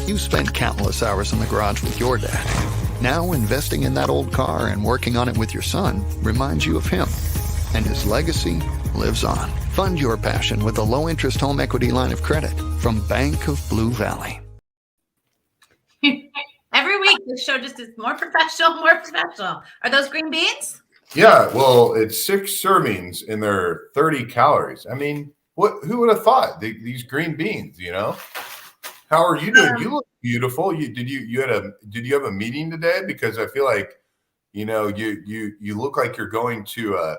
You spent countless hours in the garage with your dad. Now investing in that old car and working on it with your son reminds you of him. And his legacy lives on. Fund your passion with a low-interest home equity line of credit from Bank of Blue Valley. Every week, this show just is more professional, more professional. Are those green beans? Yeah, well, it's 6 servings and they're 30 calories. I mean, who would have thought these green beans, you know? How are you doing? You look beautiful. Did you have a meeting today? Because I feel like, you know, you look like you're going to a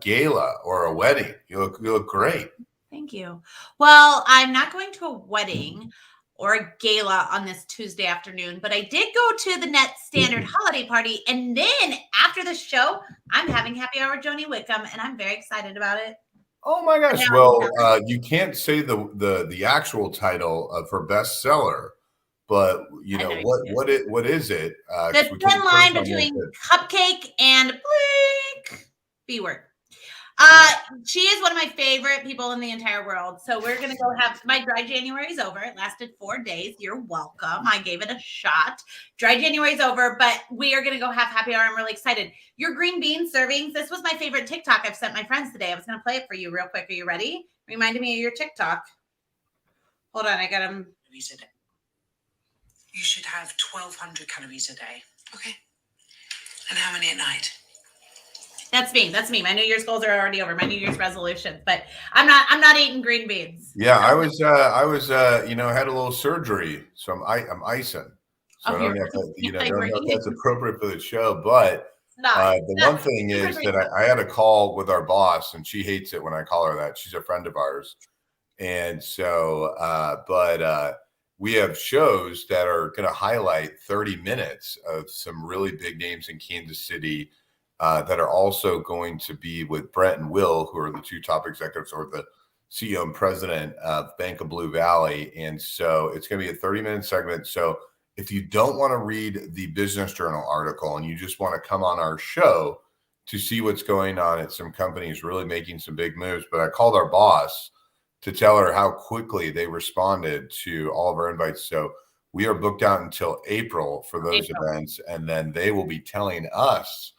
gala or a wedding. You look great. Thank you. Well, I'm not going to a wedding or a gala on this Tuesday afternoon, but I did go to the Net Standard holiday party. And then after the show, I'm having happy hour with Joni Wickham, and I'm very excited about it. Oh my gosh. Well, you can't say the actual title of her bestseller, but you know what is it? The thin line between cupcake and blink. B word. She is one of my favorite people in the entire world. So we're going to go have my dry January is over. It lasted 4 days. You're welcome. I gave it a shot. Dry January is over, but we are going to go have happy hour. I'm really excited. Your green bean servings. This was my favorite TikTok I've sent my friends today. I was going to play it for you real quick. Are you ready? Reminded me of your TikTok. Hold on. I got them. You should have 1,200 calories a day. Okay. And how many at night? That's me. That's me. My New Year's goals are already over. My New Year's resolution, but I'm not eating green beans. Yeah, I was, you know, had a little surgery, so I'm icing. So I don't know if that, I don't know if that's appropriate for the show, but the one thing is that I had a call with our boss, and she hates it when I call her that. She's a friend of ours, and so, we have shows that are going to highlight 30 minutes of some really big names in Kansas City. That are also going to be with Brett and Will, who are the 2 top executives or the CEO and president of Bank of Blue Valley. And so it's going to be a 30-minute segment. So if you don't want to read the Business Journal article and you just want to come on our show to see what's going on at some companies really making some big moves, but I called our boss to tell her how quickly they responded to all of our invites. So we are booked out until April for those events, and then they will be telling us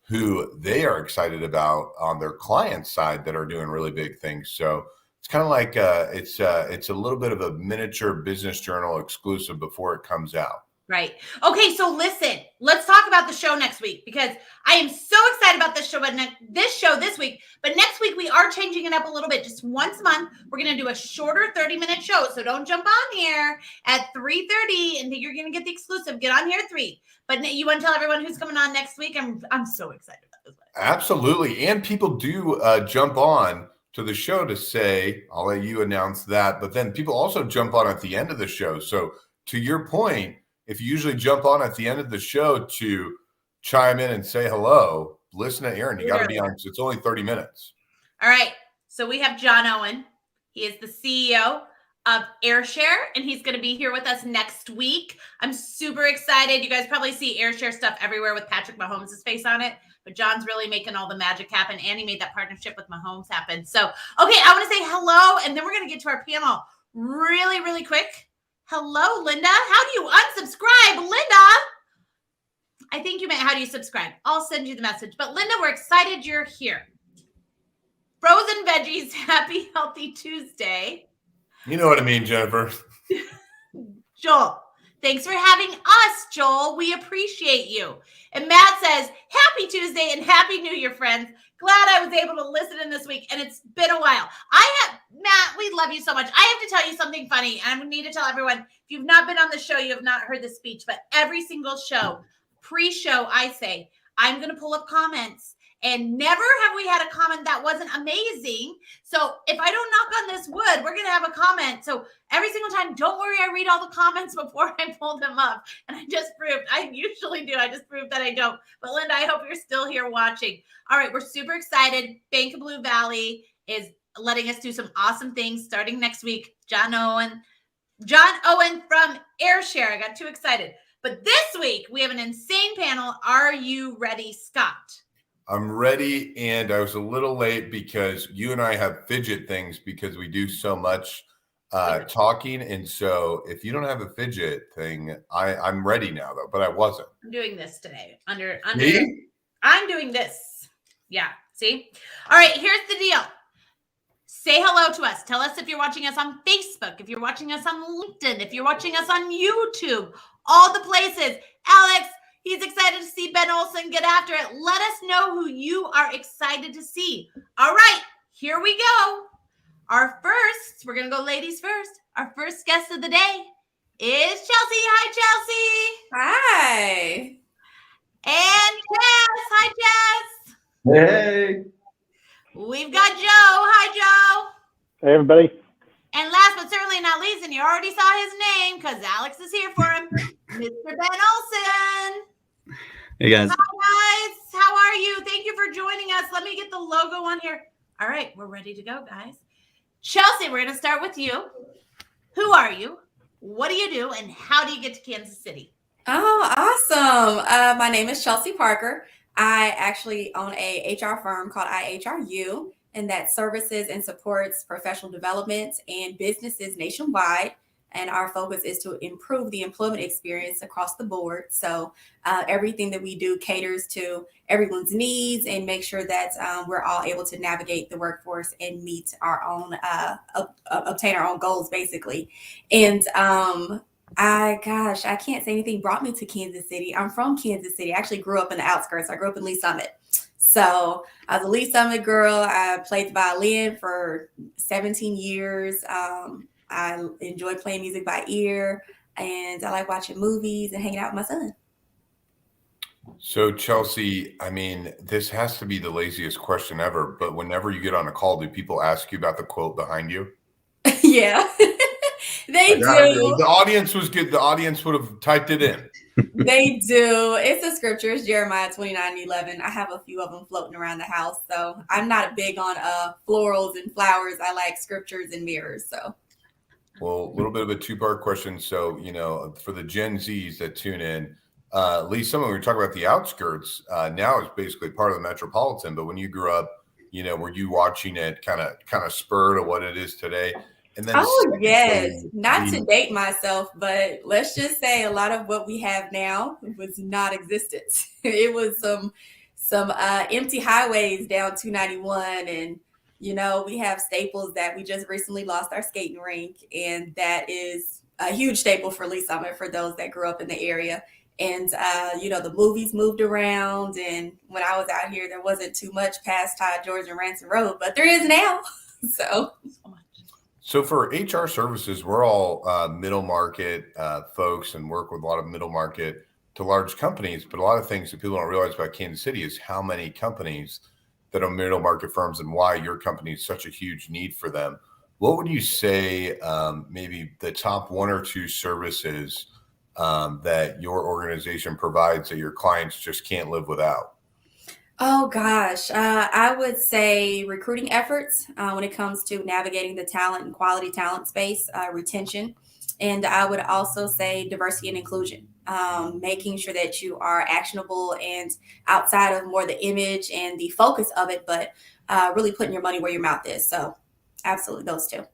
who they are excited about on their client side that are doing really big things. So it's kind of like it's a little bit of a miniature Business Journal exclusive before it comes out. Right. Okay. So listen, let's talk about the show next week, because I am so excited about this show, this week, but next week we are changing it up a little bit. Just once a month, we're going to do a shorter 30-minute show. So don't jump on here at 3:30 and think you're going to get the exclusive. Get on here at 3. But you want to tell everyone who's coming on next week? I'm so excited about this. Absolutely. And people do jump on to the show to say, I'll let you announce that, but then people also jump on at the end of the show. So to your point, if you usually jump on at the end of the show to chime in and say hello, listen to Aaron. You got to be on. It's only 30 minutes. All right. So we have John Owen. He is the CEO of AirShare, and he's going to be here with us next week. I'm super excited. You guys probably see AirShare stuff everywhere with Patrick Mahomes' face on it, but John's really making all the magic happen, and he made that partnership with Mahomes happen. So, okay, I want to say hello, and then we're going to get to our panel really, really quick. Hello, Linda. How do you unsubscribe, Linda? I think you meant how do you subscribe? I'll send you the message. But Linda, we're excited you're here. Frozen veggies, happy, healthy Tuesday. You know what I mean, Jennifer. Joel, thanks for having us, Joel. We appreciate you. And Matt says, happy Happy Tuesday and Happy New Year, friends. Glad I was able to listen in this week, and it's been a while. Matt, we love you so much. I have to tell you something funny, and I need to tell everyone, if you've not been on the show, you have not heard this speech, but every single show, pre-show, I say, I'm going to pull up comments, and never have we had a comment that wasn't amazing. So if I don't knock on this wood, we're going to have a comment. So every single time, don't worry, I read all the comments before I pull them up. And I just proved, I usually do. I just proved that I don't. But Linda, I hope you're still here watching. All right, we're super excited. Bank of Blue Valley is letting us do some awesome things starting next week. John Owen from AirShare. I got too excited. But this week, we have an insane panel. Are you ready, Scott? I'm ready, and I was a little late because you and I have fidget things because we do so much talking. And so if you don't have a fidget thing, I'm ready now, though, but I wasn't. I'm doing this today. Me? I'm doing this. Yeah, see? All right, here's the deal. Say hello to us. Tell us if you're watching us on Facebook, if you're watching us on LinkedIn, if you're watching us on YouTube, all the places. Alex, he's excited to see Ben Olson get after it. Let us know who you are excited to see. All right, here we go. We're going to go ladies first. Our first guest of the day is Chelsea. Hi, Chelsea. Hi. And Chaz. Hi, Chaz. Hey. We've got Joe. Hi, Joe. Hey, everybody. And last but certainly not least, and you already saw his name because Alex is here for him, Mr. Ben Olson. Hey, guys. Hi, guys. How are you? Thank you for joining us. Let me get the logo on here. All right, we're ready to go, guys. Chelsea, we're going to start with you. Who are you? What do you do? And how do you get to Kansas City? Oh, awesome. My name is Chelsea Parker. I actually own a HR firm called iHRU, and that services and supports professional development and businesses nationwide. And our focus is to improve the employment experience across the board. So everything that we do caters to everyone's needs and make sure that we're all able to navigate the workforce and meet our own, obtain our own goals, basically. And I can't say anything brought me to Kansas City. I'm from Kansas City. I actually grew up in the outskirts. I grew up in Lee Summit. So I was a Lee Summit girl. I played the violin for 17 years. I enjoy playing music by ear, and I like watching movies and hanging out with my son. So Chelsea, I mean, this has to be the laziest question ever, but whenever you get on a call, do people ask you about the quote behind you? Yeah, they do. The audience was good. The audience would have typed it in. They do. It's the scriptures, Jeremiah 29:11. I have a few of them floating around the house. So I'm not big on florals and flowers. I like scriptures and mirrors. So. Well, a little bit of a two-part question. So, for the Gen Zs that tune in, Lee, some of we were talking about the outskirts. Now it's basically part of the metropolitan. But when you grew up, were you watching it kind of spur to what it is today? And then, yes, not to date myself, but let's just say a lot of what we have now was not existent. It was some empty highways down 291, and we have staples that we just recently lost our skating rink, and that is a huge staple for Lee Summit for those that grew up in the area. And the movies moved around, and when I was out here, there wasn't too much past Todd George and Ransom Road, but there is now. So for HR services, we're all middle market folks and work with a lot of middle market to large companies. But a lot of things that people don't realize about Kansas City is how many companies that are middle market firms and why your company is such a huge need for them. What would you say maybe the top one or two services that your organization provides that your clients just can't live without? Oh, gosh. I would say recruiting efforts when it comes to navigating the talent and quality talent space, retention. And I would also say diversity and inclusion, making sure that you are actionable and outside of more the image and the focus of it, but really putting your money where your mouth is. So absolutely those two.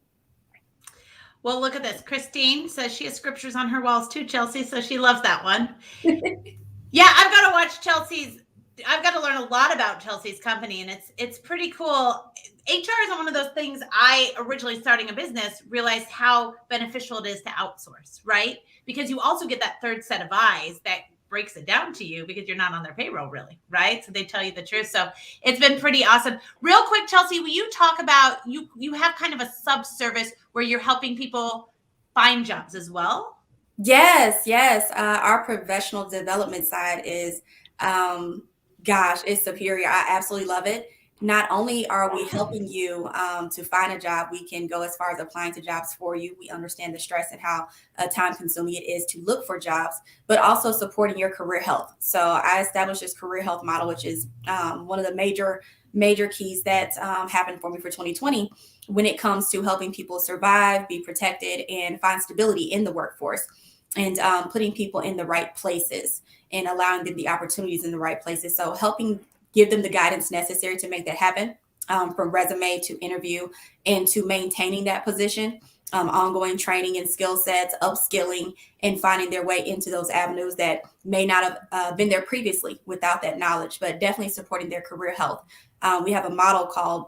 Well, look at this. Christine says she has scriptures on her walls too, Chelsea. So she loves that one. Yeah, I've got to watch Chelsea's. I've got to learn a lot about Chelsea's company, and it's pretty cool. HR isn't one of those things. I originally starting a business realized how beneficial it is to outsource, right? Because you also get that third set of eyes that breaks it down to you because you're not on their payroll really, right? So they tell you the truth. So it's been pretty awesome. Real quick, Chelsea, will you talk about, you have kind of a sub-service where you're helping people find jobs as well? Yes. Our professional development side is, it's superior. I absolutely love it. Not only are we helping you to find a job, we can go as far as applying to jobs for you. We understand the stress and how time consuming it is to look for jobs, but also supporting your career health. So I established this career health model, which is one of the major keys that happened for me for 2020 when it comes to helping people survive, be protected, and find stability in the workforce, and putting people in the right places and allowing them the opportunities in the right places. So helping give them the guidance necessary to make that happen, from resume to interview and to maintaining that position, ongoing training and skill sets, upskilling, and finding their way into those avenues that may not have been there previously without that knowledge, but definitely supporting their career health. We have a model called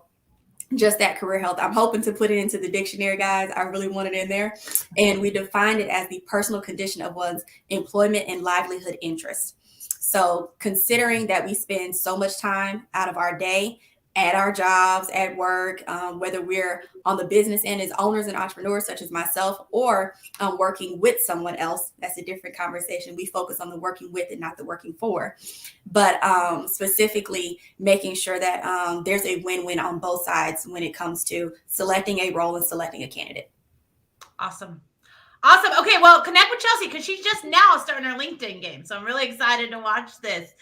just that, career health. I'm hoping to put it into the dictionary, guys. I really want it in there. And we defined it as the personal condition of one's employment and livelihood interests. So considering that we spend so much time out of our day at our jobs, at work, whether we're on the business end as owners and entrepreneurs such as myself, or working with someone else, that's a different conversation. We focus on the working with and not the working for, but specifically making sure that there's a win-win on both sides when it comes to selecting a role and selecting a candidate. Awesome. Okay, well, connect with Chelsea because she's just now starting her LinkedIn game. So I'm really excited to watch this.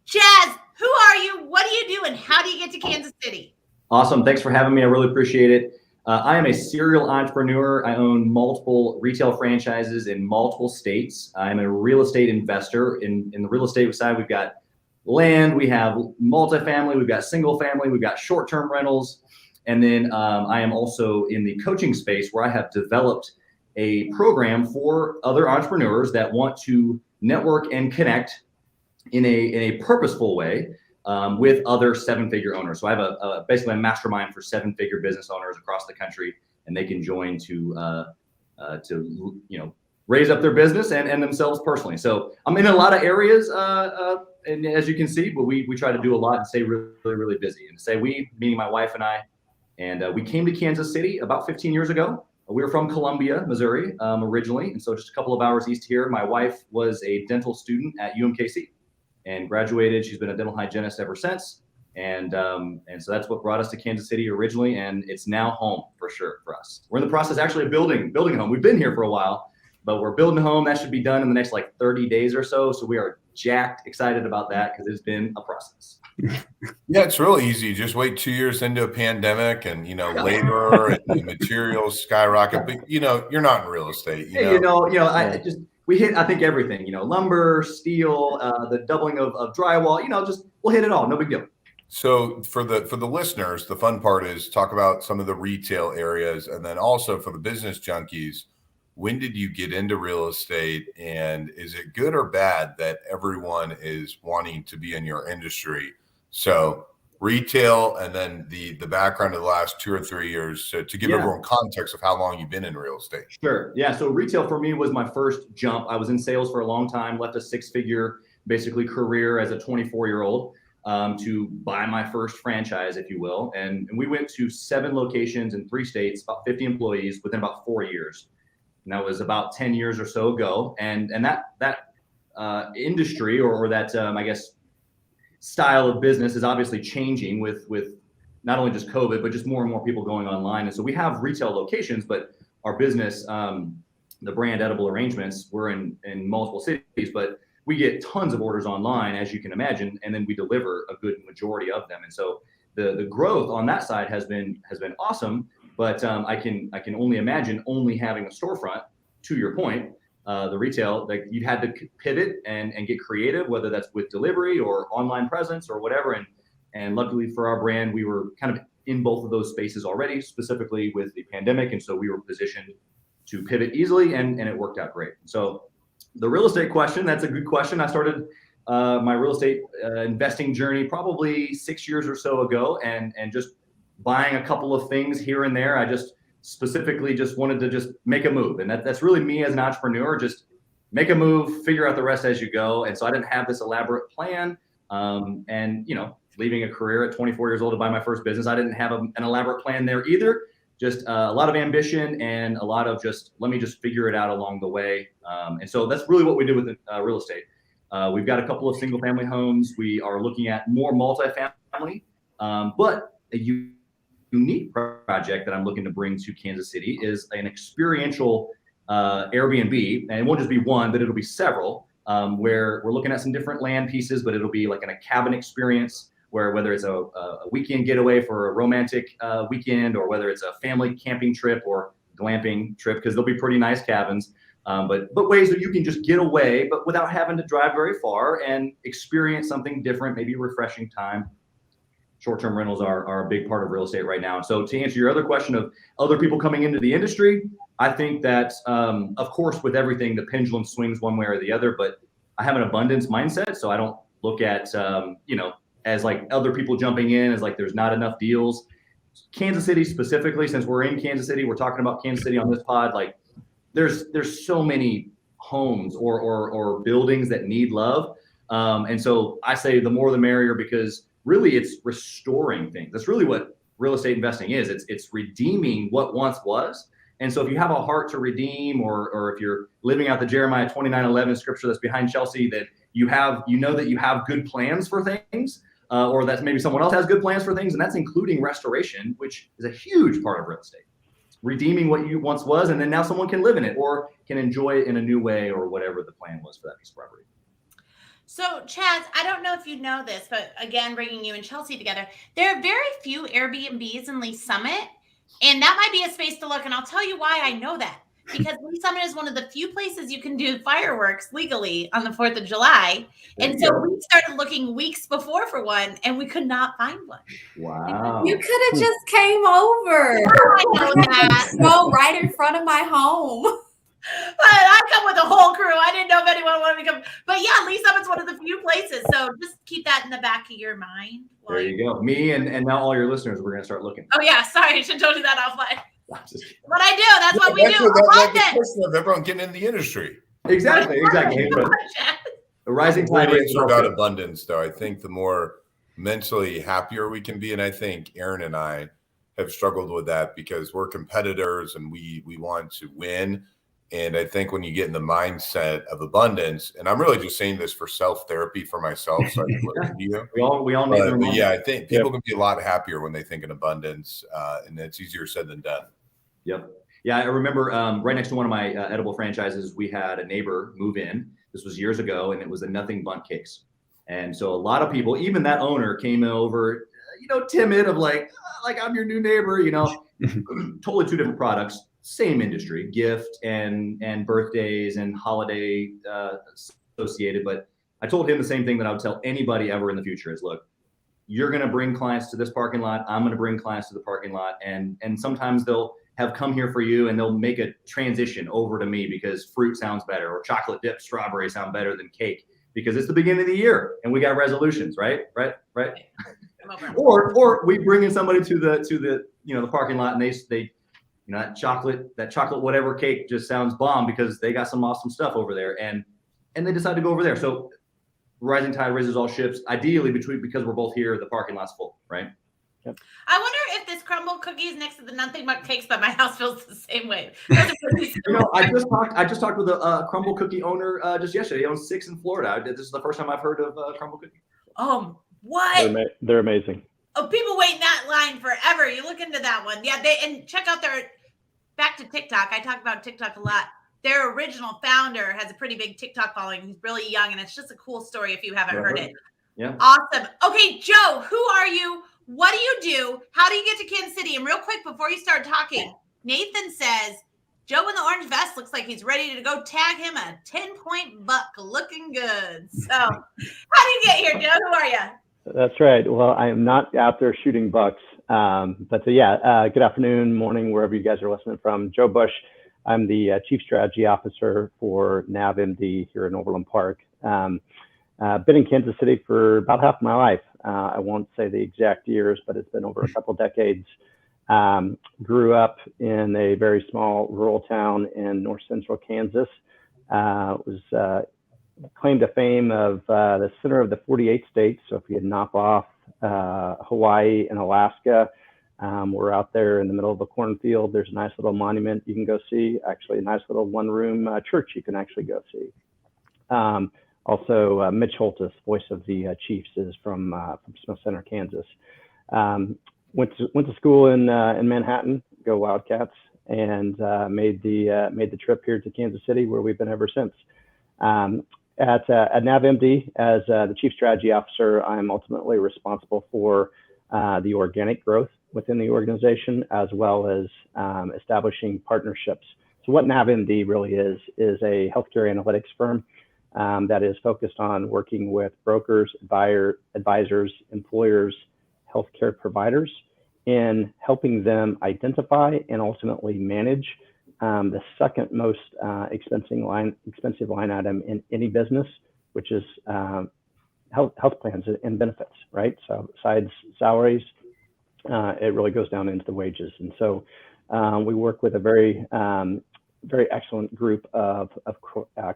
Chaz, who are you? What do you do? And how do you get to Kansas City? Awesome. Thanks for having me. I really appreciate it. I am a serial entrepreneur. I own multiple retail franchises in multiple states. I'm a real estate investor. In the real estate side, we've got land, we have multifamily, we've got single family, we've got short-term rentals. And then I am also in the coaching space where I have developed a program for other entrepreneurs that want to network and connect in a purposeful way with other seven-figure owners. So I have basically a mastermind for seven-figure business owners across the country, and they can join to raise up their business and themselves personally. So I'm in a lot of areas, and as you can see, but we try to do a lot and stay really, really busy. And say we, meaning my wife and I, and we came to Kansas City about 15 years ago. We were from Columbia, Missouri, originally, and so just a couple of hours east here. My wife was a dental student at UMKC and graduated. She's been a dental hygienist ever since, and so that's what brought us to Kansas City originally, and it's now home for sure for us. We're in the process actually of building a home. We've been here for a while, but we're building a home. That should be done in the next 30 days or so. So we are jacked excited about that because it's been a process. Yeah, it's real easy. Just wait 2 years into a pandemic and, labor and materials skyrocket. But, you're not in real estate. We hit, I think, everything, lumber, steel, the doubling of drywall, we'll hit it all. No big deal. So for the listeners, the fun part is talk about some of the retail areas. And then also for the business junkies, when did you get into real estate, and is it good or bad that everyone is wanting to be in your industry? So retail, and then the background of the last 2 or 3 years to give everyone context of how long you've been in real estate. Sure. Yeah. So retail for me was my first jump. I was in sales for a long time, left a 6-figure basically career as a 24-year-old to buy my first franchise, if you will. And we went to 7 locations in 3 states, about 50 employees within about 4 years. And that was about 10 years or so ago. And that industry or that, I guess, style of business is obviously changing with not only just COVID, but just more and more people going online. And so we have retail locations, but our business, the brand Edible Arrangements, we're in multiple cities, but we get tons of orders online, as you can imagine, and then we deliver a good majority of them. And so the growth on that side has been awesome. But I can only imagine only having a storefront. To your point, the retail, you had to pivot and get creative, whether that's with delivery or online presence or whatever. And luckily for our brand, we were kind of in both of those spaces already, specifically with the pandemic. And so we were positioned to pivot easily, and it worked out great. So the real estate question, that's a good question. I started my real estate investing journey probably 6 years or so ago, and just buying a couple of things here and there. I just specifically wanted to just make a move. And that's really me as an entrepreneur, just make a move, figure out the rest as you go. And so I didn't have this elaborate plan. And, leaving a career at 24 years old to buy my first business, I didn't have an elaborate plan there either. Just a lot of ambition and a lot of let me just figure it out along the way. And so that's really what we did with real estate. We've got a couple of single family homes. We are looking at more multifamily, but a unique project that I'm looking to bring to Kansas City is an experiential Airbnb. And it won't just be one, but it'll be several, where we're looking at some different land pieces, but it'll be like a cabin experience where whether it's a weekend getaway for a romantic weekend, or whether it's a family camping trip or glamping trip, because they'll be pretty nice cabins, but ways that you can just get away, but without having to drive very far and experience something different, maybe refreshing time. Short-term rentals are a big part of real estate right now. So to answer your other question of other people coming into the industry, I think that, of course, with everything, the pendulum swings one way or the other, but I have an abundance mindset. So I don't look at, as like other people jumping in as like there's not enough deals. Kansas City specifically, since we're in Kansas City, we're talking about Kansas City on this pod. Like there's so many homes or buildings that need love. And so I say the more the merrier, because really it's restoring things. That's really what real estate investing is. It's redeeming what once was. And so if you have a heart to redeem, or if you're living out the Jeremiah 29:11 scripture that's behind Chelsea, that you know that you have good plans for things, or that maybe someone else has good plans for things, and that's including restoration, which is a huge part of real estate. Redeeming what you once was, and then now someone can live in it or can enjoy it in a new way, or whatever the plan was for that piece of property. So, Chaz, I don't know if you know this, but again, bringing you and Chelsea together, there are very few Airbnbs in Lee Summit, and that might be a space to look. And I'll tell you why I know that. Because Lee Summit is one of the few places you can do fireworks legally on the 4th of July. And so we started looking weeks before for one, and we could not find one. Wow. You could have just came over. I know that. Go right in front of my home. But I come with a whole crew. I didn't know if anyone wanted to come. But yeah, Lee Summit's one of the few places. So just keep that in the back of your mind. There you go. Me and now all your listeners, we're going to start looking. Oh, yeah. Sorry. I should have told you that offline. But I do. That's what we do. That's the question of everyone getting in the industry. Exactly. The rising tide raises all about abundance, though. I think the more mentally happier we can be, and I think Aaron and I have struggled with that because we're competitors and we want to win. And I think when you get in the mindset of abundance, and I'm really just saying this for self-therapy for myself, so I can listen to you. We all need to. Yeah, I think people can be a lot happier when they think in abundance, and it's easier said than done. Yep. Yeah, I remember right next to one of my edible franchises, we had a neighbor move in. This was years ago, and it was a nothing bundt case. And so a lot of people, even that owner, came over, timid of like I'm your new neighbor, totally two different products. Same industry, gift and birthdays and holiday associated. But I told him the same thing that I would tell anybody ever in the future is, look, you're going to bring clients to this parking lot. I'm going to bring clients to the parking lot. And sometimes they'll have come here for you and they'll make a transition over to me because fruit sounds better, or chocolate dipped strawberry sound better than cake because it's the beginning of the year and we got resolutions, right? Or we bring in somebody to the the parking lot and they that chocolate whatever cake just sounds bomb because they got some awesome stuff over there and they decide to go over there. So rising tide raises all ships. Ideally, because we're both here, the parking lot's full, right? Yep. I wonder if this crumble cookies next to the nothing but cakes by my house feels the same way. I just talked with a crumble cookie owner just yesterday. He owns 6 in Florida. This is the first time I've heard of crumble cookie. What? They're amazing. Oh, people wait in that line forever. You look into that one. Yeah, and check out back to TikTok. I talk about TikTok a lot. Their original founder has a pretty big TikTok following. He's really young, and it's just a cool story if you haven't heard it. Yeah. Awesome. Okay, Joe, who are you? What do you do? How do you get to Kansas City? And real quick, before you start talking, Nathan says, Joe in the orange vest looks like he's ready to go tag him a 10-point buck. Looking good. So how do you get here, Joe? Who are you? That's right. Well, I am not out there shooting bucks. Good afternoon, morning, wherever you guys are listening from. Joe Bush. I'm the Chief Strategy Officer for NavMD here in Overland Park. Been in Kansas City for about half my life. I won't say the exact years, but it's been over a couple decades. Grew up in a very small rural town in north central Kansas. was claim to fame of the center of the 48 states. So if you knock off Hawaii and Alaska, we're out there in the middle of a cornfield. There's a nice little monument you can go see, actually a nice little one-room church you can actually go see. Also, Mitch Holtis, voice of the Chiefs, is from Smith Center, Kansas. Went to school in Manhattan, go Wildcats, and made the trip here to Kansas City, where we've been ever since. At NavMD, as the Chief Strategy Officer, I'm ultimately responsible for the organic growth within the organization, as well as establishing partnerships. So what NavMD really is a healthcare analytics firm that is focused on working with brokers, advisors, employers, healthcare providers in helping them identify and ultimately manage the second most expensive line item in any business, which is health plans and benefits, right? So besides salaries, it really goes down into the wages. And so we work with a very excellent group of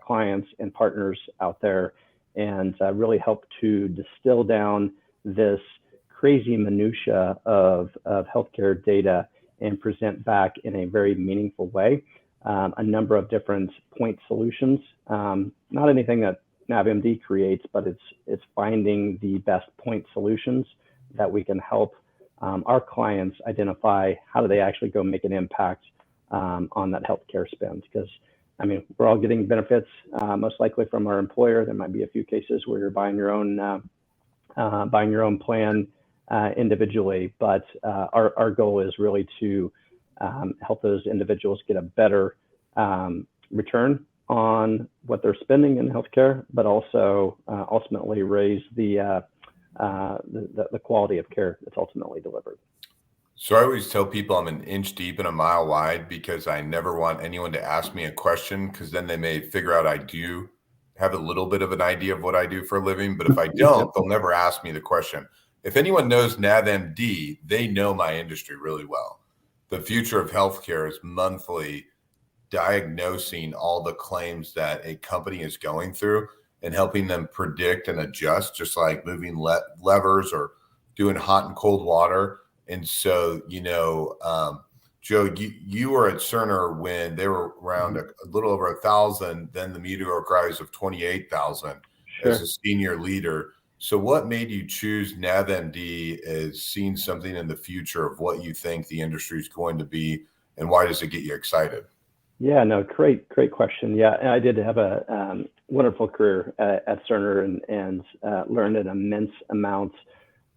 clients and partners out there, and really help to distill down this crazy minutia of healthcare data and present back in a very meaningful way a number of different point solutions. Not anything that NavMD creates, but it's finding the best point solutions that we can help our clients identify how do they actually go make an impact on that healthcare spend. Because I mean, we're all getting benefits most likely from our employer. There might be a few cases where you're buying your own plan individually, but our goal is really to help those individuals get a better return on what they're spending in healthcare, but also ultimately raise the quality of care that's ultimately delivered. So I always tell people I'm an inch deep and a mile wide, because I never want anyone to ask me a question, because then they may figure out I do have a little bit of an idea of what I do for a living. But if I don't, they'll never ask me the question. If anyone knows NavMD, they know my industry really well. The future of healthcare is monthly diagnosing all the claims that a company is going through and helping them predict and adjust, just like moving levers or doing hot and cold water. And so, Joe, you were at Cerner when they were around a little over 1,000, then the meteoric rise of 28,000 as a senior leader. So what made you choose NavMD as seeing something in the future of what you think the industry is going to be, and why does it get you excited? Yeah, no, great question. Yeah, I did have a wonderful career at Cerner and learned an immense amount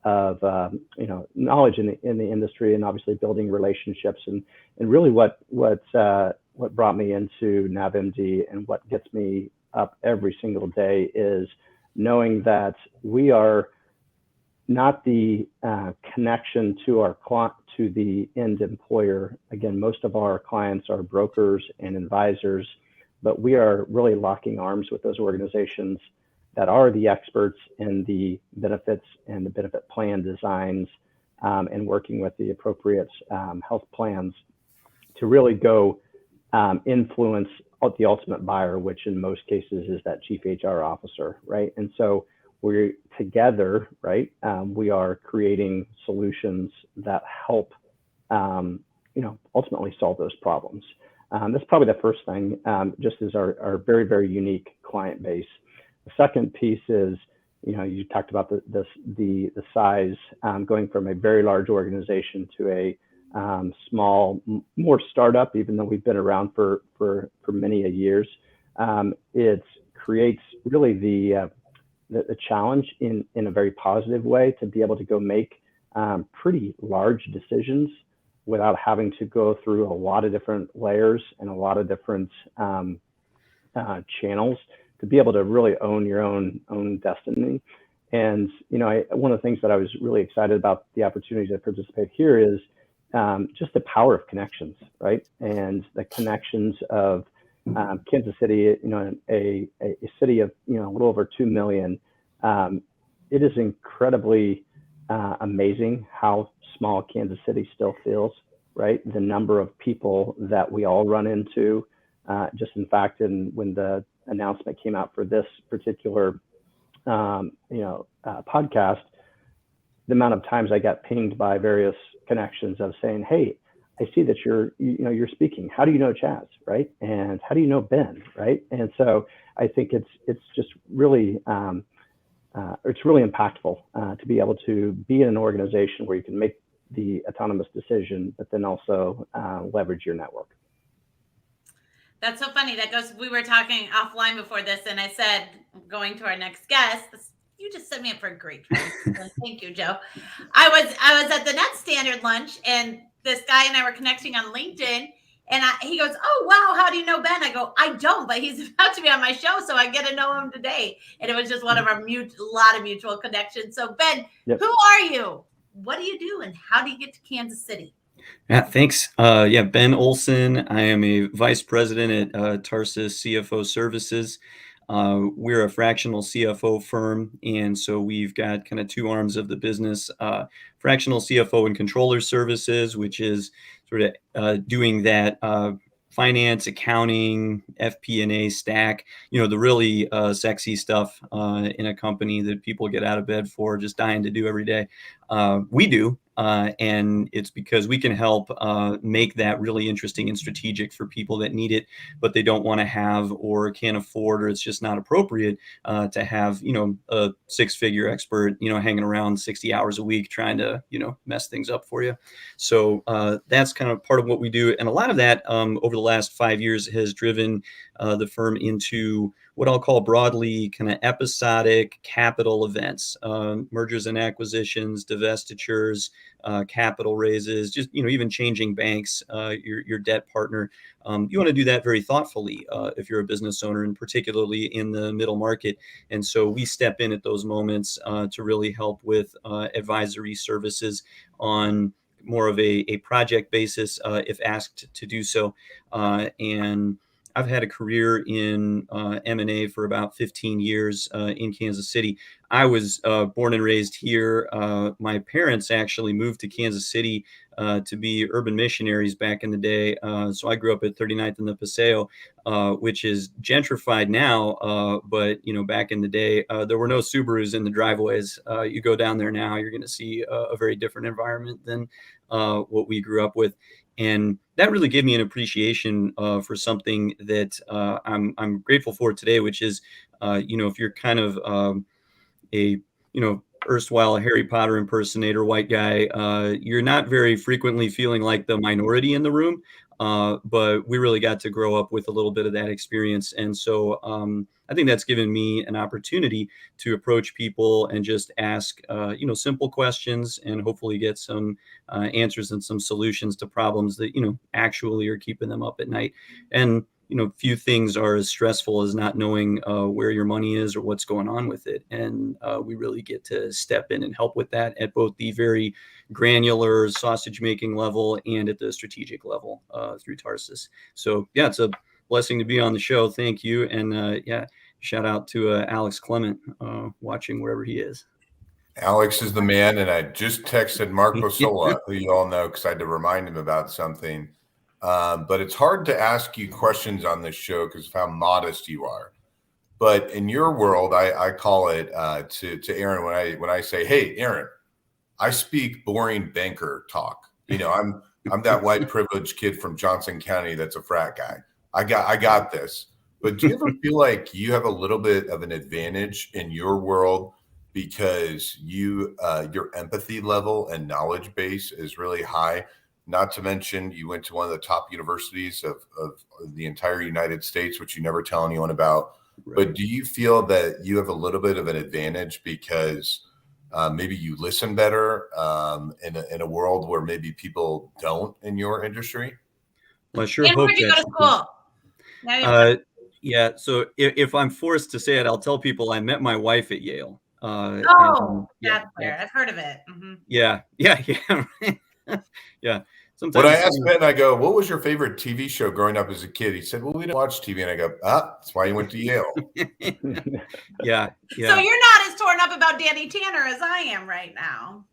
of knowledge in the industry, and obviously building relationships, and really what brought me into NavMD and what gets me up every single day is knowing that we are not the connection to the end employer. Again, most of our clients are brokers and advisors, but we are really locking arms with those organizations that are the experts in the benefits and the benefit plan designs, and working with the appropriate health plans to really go influence the ultimate buyer, which in most cases is that chief HR officer, right? And so we're together, right? We are creating solutions that help, ultimately solve those problems. That's probably the first thing, just as our very, very unique client base. The second piece is, you talked about the size, going from a very large organization to a small, more startup, even though we've been around for many years. It creates really the challenge in a very positive way to be able to go make pretty large decisions without having to go through a lot of different layers and a lot of different channels, to be able to really own your own destiny. And one of the things that I was really excited about the opportunity to participate here is just the power of connections, right? And the connections of Kansas City, a city of a little over 2 million. It is incredibly amazing how small Kansas City still feels, right? The number of people that we all run into, Just in fact, when the announcement came out for this particular, podcast, the amount of times I got pinged by various connections of saying, "Hey, I see that you're speaking. How do you know Chaz, right? And how do you know Ben, right?" And so I think it's just really it's really impactful to be able to be in an organization where you can make the autonomous decision, but then also leverage your network. That's so funny. We were talking offline before this, and I said, going to our next guest, you just set me up for a great transition. Thank you, Joe. I was at the Net Standard lunch, and this guy and I were connecting on LinkedIn, and he goes, "Oh, wow, how do you know Ben?" I go, "I don't, but he's about to be on my show, so I get to know him today." And it was just one of our lot of mutual connections. So Ben, Yep. Who are you? What do you do? And how do you get to Kansas City? Yeah, thanks. Ben Olson. I am a vice president at Tarsus CFO Services. We're a fractional CFO firm, and so we've got kind of two arms of the business: fractional CFO and controller services, which is sort of doing that finance, accounting, FP&A stack. The really sexy stuff in a company that people get out of bed for, just dying to do every day. We do. And it's because we can help make that really interesting and strategic for people that need it, but they don't want to have or can't afford, or it's just not appropriate to have, a six-figure expert, hanging around 60 hours a week trying to, mess things up for you. So that's kind of part of what we do. And a lot of that over the last 5 years has driven the firm into what I'll call broadly kind of episodic capital events, mergers and acquisitions, divestitures, capital raises, just, even changing banks, your debt partner. You want to do that very thoughtfully if you're a business owner, and particularly in the middle market. And so we step in at those moments to really help with advisory services on more of a project basis if asked to do so. And I've had a career in M&A for about 15 years in Kansas City. I was born and raised here. My parents actually moved to Kansas City to be urban missionaries back in the day. So I grew up at 39th and the Paseo, which is gentrified now. But, back in the day, there were no Subarus in the driveways. You go down there now, you're going to see a very different environment than what we grew up with. And that really gave me an appreciation for something that I'm grateful for today, which is, if you're kind of a erstwhile Harry Potter impersonator, white guy, you're not very frequently feeling like the minority in the room. But we really got to grow up with a little bit of that experience. And so I think that's given me an opportunity to approach people and just ask, simple questions, and hopefully get some answers and some solutions to problems that, actually are keeping them up at night. And, few things are as stressful as not knowing where your money is or what's going on with it. And we really get to step in and help with that at both the very granular sausage making level and at the strategic level through Tarsus. So yeah, it's a blessing to be on the show. Thank you. And shout out to Alex Clement watching wherever he is. Alex is the man. And I just texted Mark Bosola, who you all know, because I had to remind him about something. But it's hard to ask you questions on this show because of how modest you are. But in your world, I call it to Aaron when I say, "Hey, Aaron, I speak boring banker talk. I'm that white privileged kid from Johnson County that's a frat guy. I got this." But do you ever feel like you have a little bit of an advantage in your world because your empathy level and knowledge base is really high? Not to mention, you went to one of the top universities of the entire United States, which you never tell anyone about. Right. But do you feel that you have a little bit of an advantage because maybe you listen better in a world where maybe people don't in your industry? Well, I sure and hope where'd you go to school? Yeah. So if I'm forced to say it, I'll tell people I met my wife at Yale. That's where I've heard of it. Mm-hmm. Yeah. Yeah. Sometimes when I asked Ben, I go, "What was your favorite TV show growing up as a kid?" He said, "Well, we didn't watch TV." And I go, "That's why you went to Yale." Yeah. So you're not as torn up about Danny Tanner as I am right now.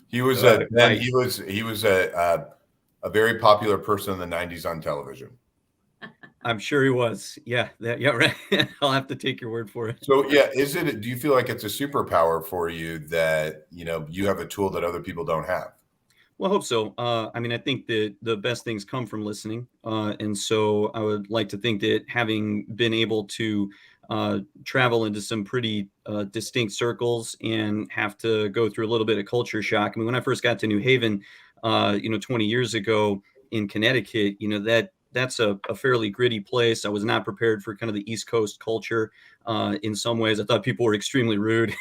He was a very popular person in the 90s on television. I'm sure he was. Yeah, yeah, right. I'll have to take your word for it. So yeah, do you feel like it's a superpower for you that, you have a tool that other people don't have? Well, I hope so. I mean, I think that the best things come from listening. And so I would like to think that having been able to travel into some pretty distinct circles and have to go through a little bit of culture shock. I mean, when I first got to New Haven, 20 years ago in Connecticut, that's a fairly gritty place. I was not prepared for kind of the East Coast culture. In some ways, I thought people were extremely rude,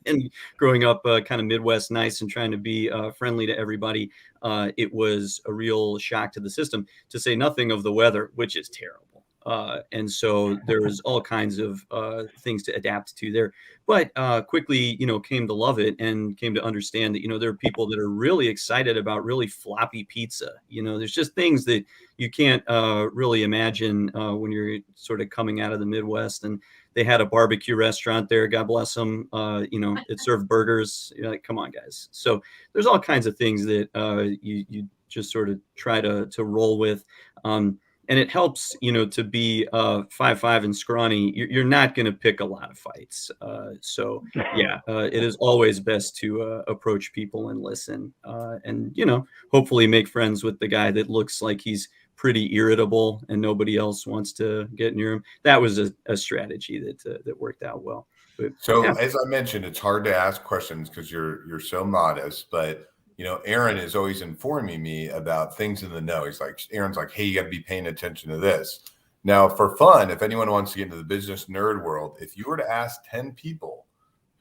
and growing up kind of Midwest nice and trying to be friendly to everybody, it was a real shock to the system, to say nothing of the weather, which is terrible. And so there was all kinds of things to adapt to there, but quickly, came to love it and came to understand that, there are people that are really excited about really floppy pizza. There's just things that you can't really imagine when you're sort of coming out of the Midwest. And they had a barbecue restaurant there. God bless them. It served burgers. You're like, come on, guys. So there's all kinds of things that you just sort of try to roll with. And it helps, to be 5'5" and scrawny. You're not going to pick a lot of fights. So yeah, it is always best to approach people and listen, and hopefully make friends with the guy that looks like he's pretty irritable and nobody else wants to get near him. That was a strategy that worked out well. But, so yeah. as I mentioned, it's hard to ask questions because you're so modest, but Aaron is always informing me about things in the know. Aaron's like, hey, you got to be paying attention to this. Now, for fun, if anyone wants to get into the business nerd world, if you were to ask 10 people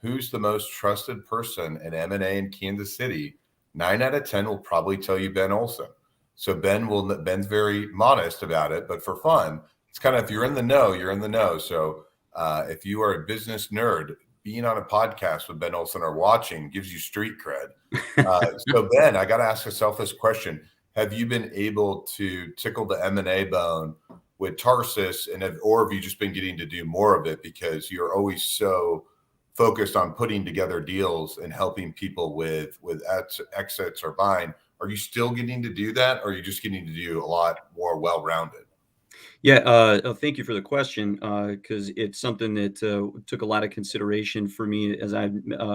who's the most trusted person at M&A in Kansas City, 9 out of 10 will probably tell you Ben Olson. So Ben's very modest about it, but for fun, it's kind of, if you're in the know, you're in the know. So if you are a business nerd, being on a podcast with Ben Olson or watching gives you street cred. So Ben, I got to ask yourself this question. Have you been able to tickle the M&A bone with Tarsus, or have you just been getting to do more of it because you're always so focused on putting together deals and helping people with exits or buying? Are you still getting to do that, or are you just getting to do a lot more well-rounded? Yeah, thank you for the question, because it's something that took a lot of consideration for me as I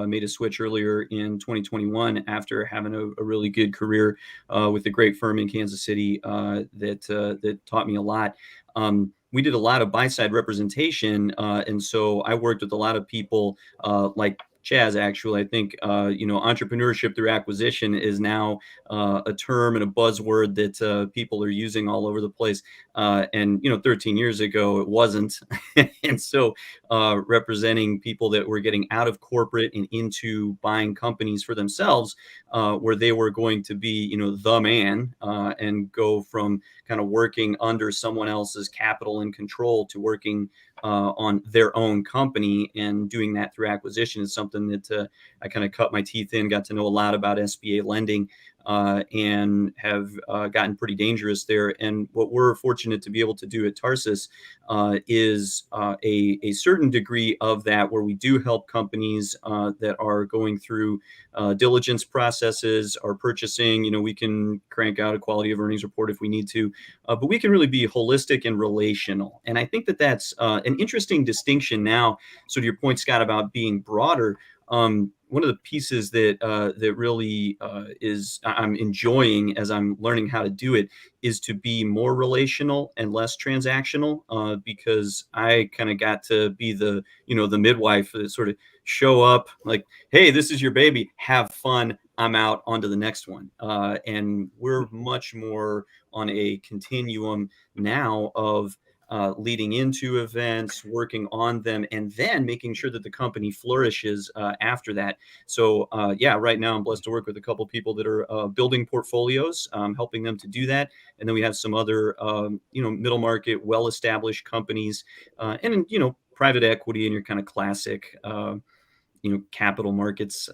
made a switch earlier in 2021 after having a really good career with a great firm in Kansas City that taught me a lot. We did a lot of buy-side representation, and so I worked with a lot of people like Chaz. Actually, I think entrepreneurship through acquisition is now a term and a buzzword that people are using all over the place. And 13 years ago it wasn't. And so representing people that were getting out of corporate and into buying companies for themselves, where they were going to be the man, and go from kind of working under someone else's capital and control to working on their own company, and doing that through acquisition is something that I kind of cut my teeth in, got to know a lot about SBA lending, and have gotten pretty dangerous there. And what we're fortunate to be able to do at Tarsus is a certain degree of that, where we do help companies that are going through diligence processes, are purchasing. We can crank out a quality of earnings report if we need to, but we can really be holistic and relational. And I think that that's an interesting distinction now. So to your point, Scott, about being broader, one of the pieces that really I'm enjoying as I'm learning how to do it is to be more relational and less transactional, because I kind of got to be the midwife that sort of show up like, hey, this is your baby, have fun, I'm out, onto the next one. And we're much more on a continuum now of leading into events, working on them, and then making sure that the company flourishes after that. So right now I'm blessed to work with a couple people that are building portfolios, helping them to do that. And then we have some other, middle market, well-established companies, and private equity and your kind of classic, capital markets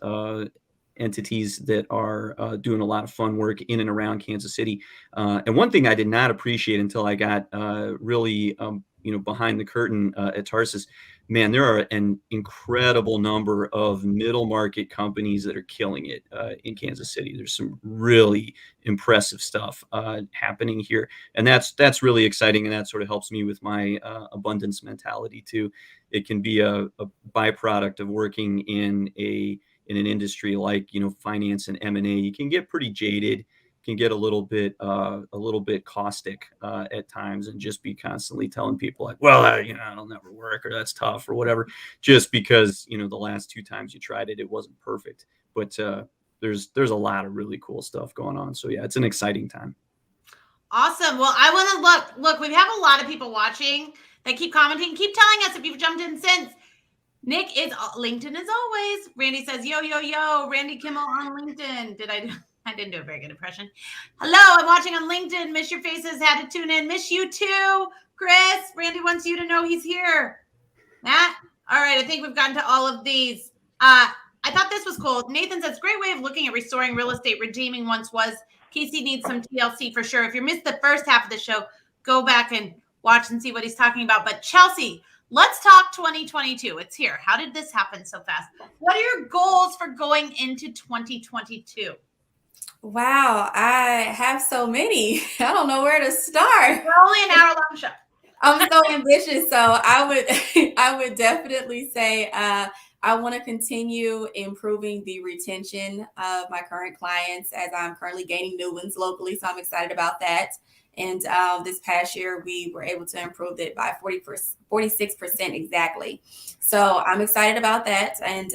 entities that are doing a lot of fun work in and around Kansas City. And one thing I did not appreciate until I got really, behind the curtain at Tarsus, man, there are an incredible number of middle market companies that are killing it in Kansas City. There's some really impressive stuff happening here, and that's really exciting, and that sort of helps me with my abundance mentality too. It can be a byproduct of working in an industry like, you know, finance and M&A. You can get pretty jaded, can get a little bit caustic at times, and just be constantly telling people like, well, you know, it'll never work, or that's tough, or whatever, just because, you know, the last 2 times you tried it, it wasn't perfect. But there's a lot of really cool stuff going on. So yeah, it's an exciting time. Awesome. Well, I want to look, we have a lot of people watching. They keep commenting, keep telling us if you've jumped in since. Nick is LinkedIn as always. Randy says, yo, yo, yo, Randy Kimmel on LinkedIn. I didn't do a very good impression. Hello, I'm watching on LinkedIn. Miss your faces, had to tune in. Miss you too, Chris. Randy wants you to know he's here. Matt? All right, I think we've gotten to all of these. I thought this was cool. Nathan says, great way of looking at restoring real estate, redeeming once was. Casey needs some TLC for sure. If you missed the first half of the show, go back and watch and see what he's talking about. But Chelsea, let's talk 2022. It's here. How did this happen so fast? What are your goals for going into 2022? Wow, I have so many. I don't know where to start. We're only an hour-long show. I'm so ambitious. So I would definitely say I want to continue improving the retention of my current clients, as I'm currently gaining new ones locally. So I'm excited about that. And this past year, we were able to improve it by 46% exactly. So I'm excited about that, and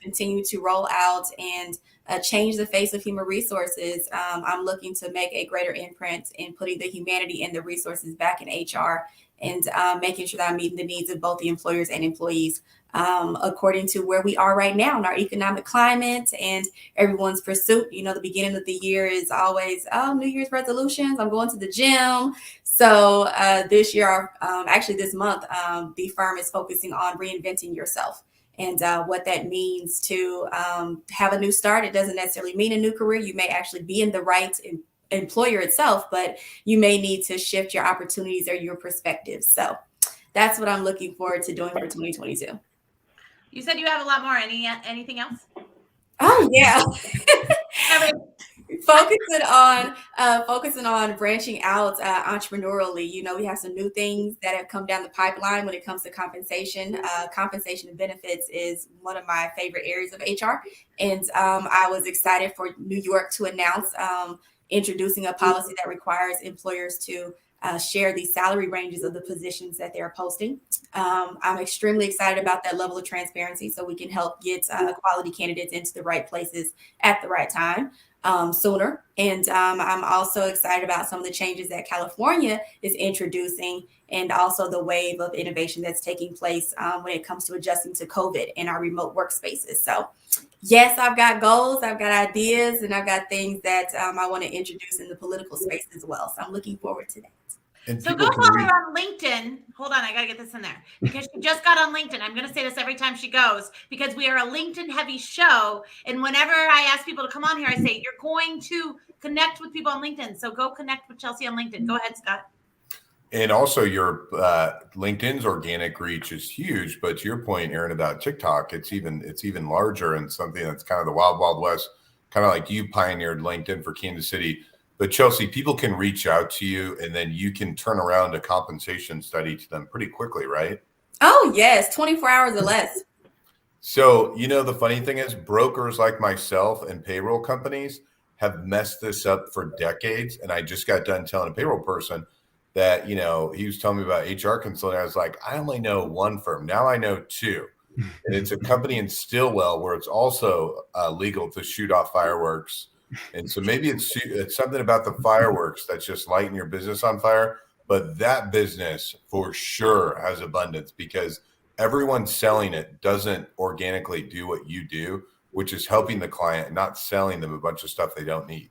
continue to roll out and change the face of human resources. I'm looking to make a greater imprint in putting the humanity and the resources back in HR, and making sure that I'm meeting the needs of both the employers and employees according to where we are right now in our economic climate and everyone's pursuit. You know, the beginning of the year is always, New Year's resolutions. I'm going to the gym. So this year, actually this month, the firm is focusing on reinventing yourself. And what that means to have a new start. It doesn't necessarily mean a new career. You may actually be in the right employer itself, but you may need to shift your opportunities or your perspectives. So that's what I'm looking forward to doing for 2022. You said you have a lot more. Anything else? Oh yeah. Focusing on branching out entrepreneurially. You know, we have some new things that have come down the pipeline when it comes to compensation. Compensation and benefits is one of my favorite areas of HR. And I was excited for New York to announce introducing a policy that requires employers to share the salary ranges of the positions that they're posting. I'm extremely excited about that level of transparency, so we can help get quality candidates into the right places at the right time sooner. And I'm also excited about some of the changes that California is introducing, and also the wave of innovation that's taking place when it comes to adjusting to COVID in our remote workspaces. So yes, I've got goals, I've got ideas, and I've got things that I want to introduce in the political space as well. So I'm looking forward to that. And so go follow her on LinkedIn. Hold on, I got to get this in there because she just got on LinkedIn. I'm going to say this every time she goes because we are a LinkedIn heavy show. And whenever I ask people to come on here, I say, you're going to connect with people on LinkedIn. So go connect with Chelsea on LinkedIn. Go ahead, Scott. And also your LinkedIn's organic reach is huge. But to your point, Aaron, about TikTok, it's even larger, and something that's kind of the wild, wild west, kind of like you pioneered LinkedIn for Kansas City. But Chelsea, people can reach out to you, and then you can turn around a compensation study to them pretty quickly, right? Oh, yes. 24 hours or less. So, you know, the funny thing is brokers like myself and payroll companies have messed this up for decades. And I just got done telling a payroll person that, you know, he was telling me about HR consulting. I was like, I only know one firm. Now I know two. And it's a company in Stillwell where it's also legal to shoot off fireworks. And so maybe it's something about the fireworks that's just lighting your business on fire. But that business for sure has abundance because everyone selling it doesn't organically do what you do, which is helping the client, not selling them a bunch of stuff they don't need.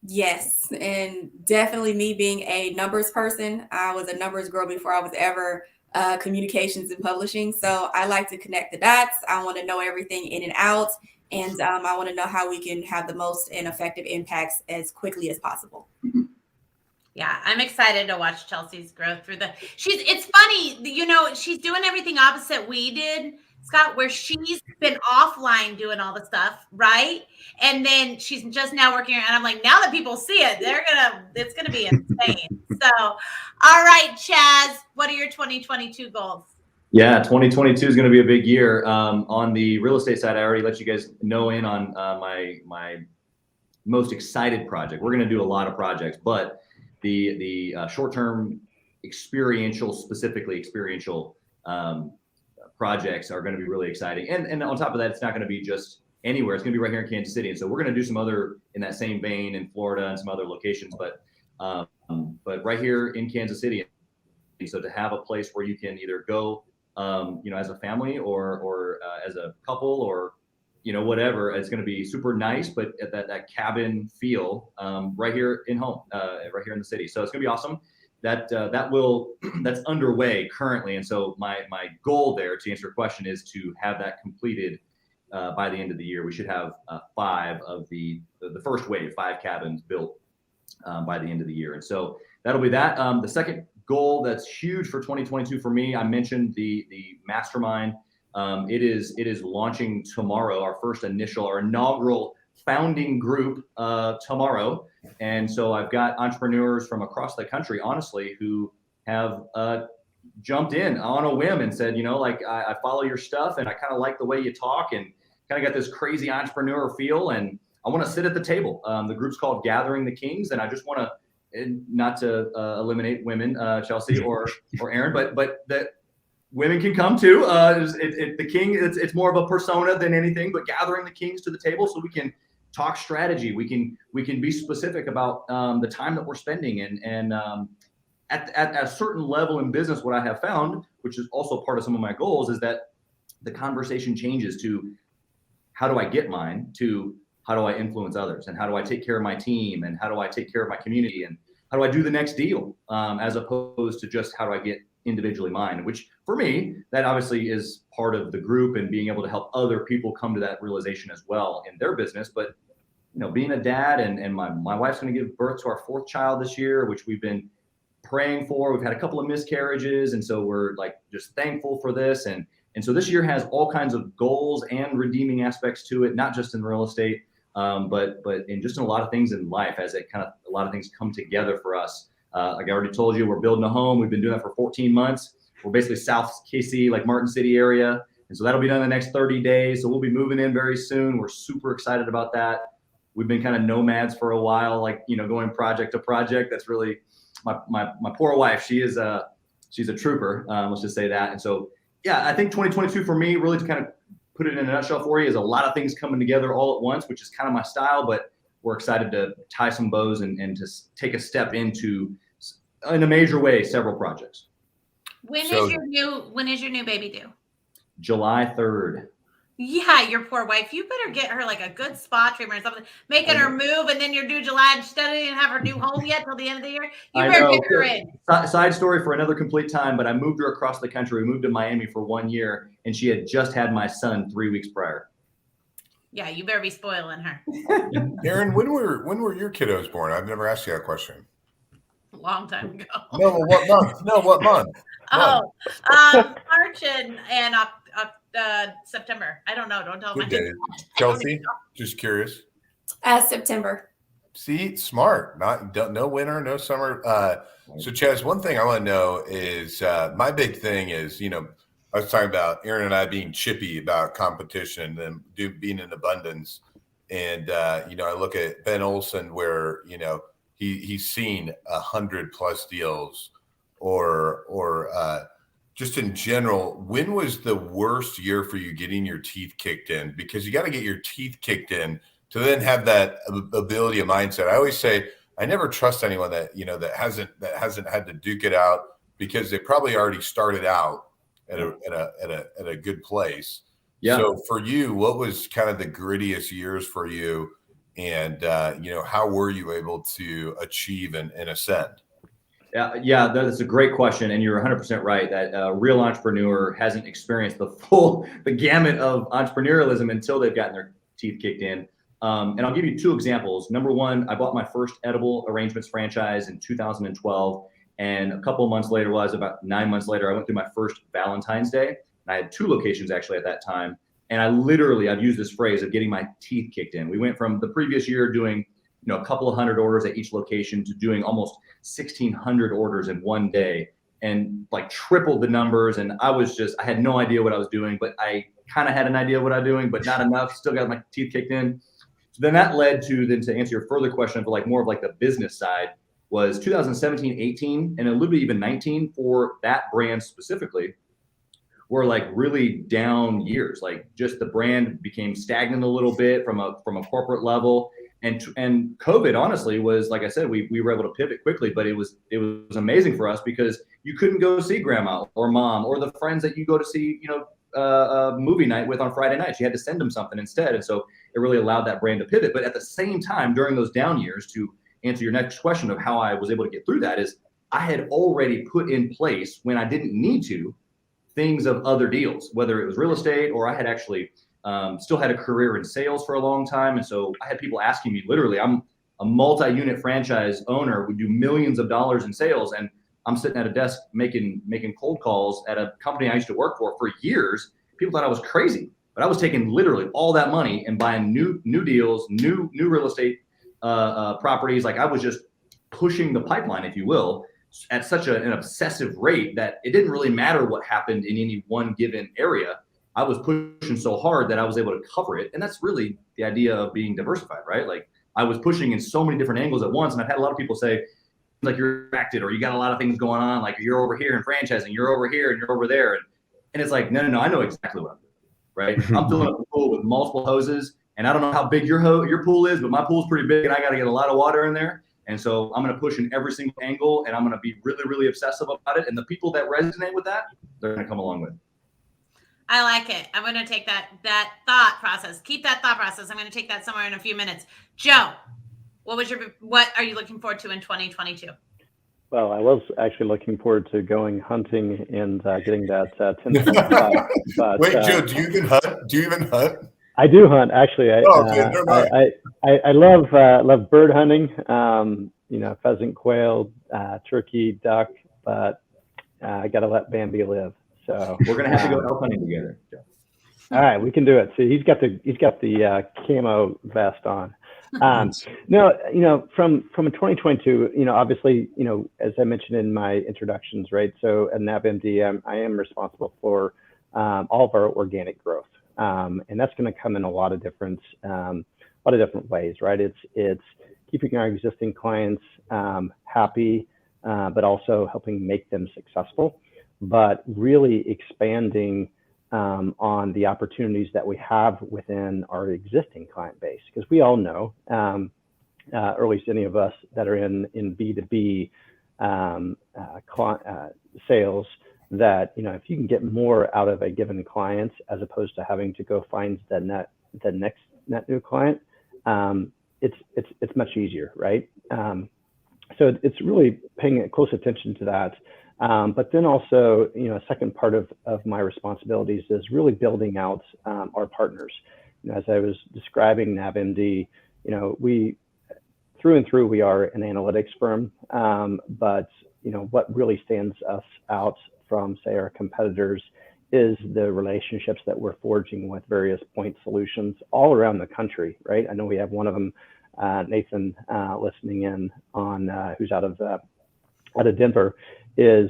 Yes. And definitely me being a numbers person. I was a numbers girl before I was ever communications and publishing. So I like to connect the dots. I want to know everything in and out. And I want to know how we can have the most and effective impacts as quickly as possible. Yeah, I'm excited to watch Chelsea's growth through it's funny, she's doing everything opposite we did, Scott, where she's been offline doing all the stuff, right? And then she's just now working, and I'm like, now that people see it, it's gonna be insane. So, all right, Chaz, what are your 2022 goals? Yeah, 2022 is going to be a big year. On the real estate side, I already let you guys know in on my most excited project. We're going to do a lot of projects, but the short-term specifically experiential projects are going to be really exciting. And on top of that, it's not going to be just anywhere. It's going to be right here in Kansas City. And so we're going to do some other in that same vein in Florida and some other locations, but right here in Kansas City. So to have a place where you can either go, as a family or as a couple or whatever, it's going to be super nice, but at that cabin feel right here in home, right here in the city. So it's going to be awesome. That's underway currently. And so my goal there, to answer your question, is to have that completed by the end of the year. We should have 5 of the first wave, 5 cabins built by the end of the year. And so that'll be that. The second goal that's huge for 2022 for me, I mentioned the mastermind. It is launching tomorrow, our inaugural founding group tomorrow. And so I've got entrepreneurs from across the country, honestly, who have jumped in on a whim and said, I follow your stuff and I kind of like the way you talk and kind of got this crazy entrepreneur feel. And I want to sit at the table. The group's called Gathering the Kings. And I just want to, not to eliminate women, Chelsea or Aaron, but that women can come too. The king, it's more of a persona than anything, but gathering the kings to the table so we can talk strategy. We can be specific about the time that we're spending. And at a certain level in business, what I have found, which is also part of some of my goals, is that the conversation changes to how do I get mine to how do I influence others, and how do I take care of my team, and how do I take care of my community, and how do I do the next deal, as opposed to just how do I get individually mine, which for me, that obviously is part of the group and being able to help other people come to that realization as well in their business. But, being a dad and my wife's going to give birth to our 4th child this year, which we've been praying for. We've had a couple of miscarriages. And so we're just thankful for this. And so this year has all kinds of goals and redeeming aspects to it, not just in real estate, but in just in a lot of things in life, as a lot of things come together for us. Like I already told you, we're building a home. We've been doing that for 14 months. We're basically South KC, like Martin City area. And so that'll be done in the next 30 days. So we'll be moving in very soon. We're super excited about that. We've been kind of nomads for a while, going project to project. That's really my poor wife. She's a trooper. Let's just say that. And so, yeah, I think 2022 for me, really to kind of put it in a nutshell for you, is a lot of things coming together all at once, which is kind of my style, but we're excited to tie some bows and to take a step into, in a major way, several projects. When is your new baby due? July 3rd. Yeah, your poor wife. You better get her a good spa treatment or something, making her move, and then you're due July, and she doesn't even have her new home yet till the end of the year. You better get her in. Side story for another complete time, but I moved her across the country. We moved to Miami for 1 year, and she had just had my son 3 weeks prior. Yeah, you better be spoiling her. Aaron, when were your kiddos born? I've never asked you that question. A long time ago. No, what month? No, what month? March and September. I don't know. Don't tell me. Chelsea, just curious. September. See, smart. No winter, no summer. So Chaz, one thing I want to know is my big thing is, I was talking about Aaron and I being chippy about competition and being in abundance. And, I look at Ben Olson where, he's seen 100+ deals or just in general. When was the worst year for you getting your teeth kicked in? Because you got to get your teeth kicked in to then have that ability of mindset. I always say, I never trust anyone that, that hasn't had to duke it out, because they probably already started out at a good place. Yeah. So for you, what was kind of the grittiest years for you, and how were you able to achieve and ascend? Yeah, that's a great question, and you're 100% right that a real entrepreneur hasn't experienced the gamut of entrepreneurialism until they've gotten their teeth kicked in. And I'll give you two examples. Number one, I bought my first edible arrangements franchise in 2012. And a couple of months later, about 9 months later, I went through my first Valentine's Day. And I had 2 locations actually at that time. And I've used this phrase of getting my teeth kicked in. We went from the previous year doing, a couple of hundred orders at each location to doing almost 1,600 orders in one day, and like tripled the numbers. And I had no idea what I was doing, but I kind of had an idea of what I was doing, but not enough. Still got my teeth kicked in. So then that led to answer your further question of more of the business side, was 2017, 18, and a little bit even 19 for that brand specifically were really down years. Just the brand became stagnant a little bit from a corporate level. And COVID honestly was, like I said, we were able to pivot quickly, but it was amazing for us because you couldn't go see grandma or mom or the friends that you go to see, movie night with on Friday nights. You had to send them something instead. And so it really allowed that brand to pivot. But at the same time, during those down years, to answer your next question of how I was able to get through that, is I had already put in place, when I didn't need to, things of other deals, whether it was real estate or I had actually still had a career in sales for a long time. And so I had people asking me, literally, I'm a multi-unit franchise owner. We do millions of dollars in sales. And I'm sitting at a desk making cold calls at a company I used to work for years. People thought I was crazy, but I was taking literally all that money and buying new deals, new real estate properties. I was just pushing the pipeline, if you will, at such an obsessive rate that it didn't really matter what happened in any one given area. I was pushing so hard that I was able to cover it. And that's really the idea of being diversified, right? I was pushing in so many different angles at once. And I've had a lot of people say, you're distracted, or you got a lot of things going on. You're over here in franchising, you're over here and you're over there. And it's no, I know exactly what I'm doing, right? I'm filling up a pool with multiple hoses. And I don't know how big your pool is, but my pool's pretty big and I got to get a lot of water in there. And so I'm going to push in every single angle, and I'm going to be really, really obsessive about it. And the people that resonate with that, they're going to come along with it. I like it. I'm going to take that thought process. Keep that thought process. I'm going to take that somewhere in a few minutes. Joe, what are you looking forward to in 2022? Well, I was actually looking forward to going hunting and getting that 10. But wait, Joe, do you even hunt? I do hunt, actually. I love bird hunting. Pheasant, quail, turkey, duck, but I got to let Bambi live. So we're gonna have to go elk hunting together. All right, we can do it. See, he's got the camo vest on. No, from a 2022, obviously, as I mentioned in my introductions, right? So at NavMD, I am responsible for all of our organic growth, and that's going to come in a lot of different ways, right? It's keeping our existing clients happy, but also helping make them successful, but really expanding on the opportunities that we have within our existing client base. Because we all know, or at least any of us that are in B2B sales, that if you can get more out of a given client as opposed to having to go find the next net new client, it's much easier, right? So it's really paying close attention to that. But then also, a second part of my responsibilities is really building out our partners. As I was describing NavMD, we through and through, we are an analytics firm. But what really stands us out from, say, our competitors is the relationships that we're forging with various point solutions all around the country, right? I know we have one of them, Nathan, listening in on, who's out of Denver, is,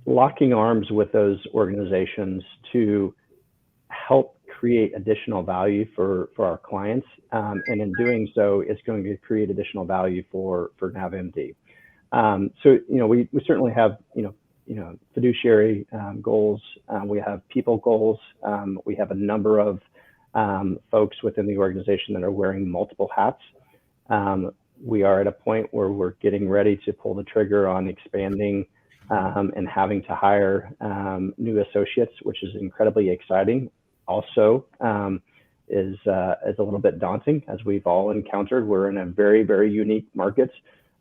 locking arms with those organizations to help create additional value for our clients. And in doing so, it's going to create additional value for NavMD. So, we certainly have, fiduciary goals. We have people goals. We have a number of folks within the organization that are wearing multiple hats. We are at a point where we're getting ready to pull the trigger on expanding and having to hire new associates, which is incredibly exciting. Also, is a little bit daunting, as we've all encountered. We're in a very, very unique market,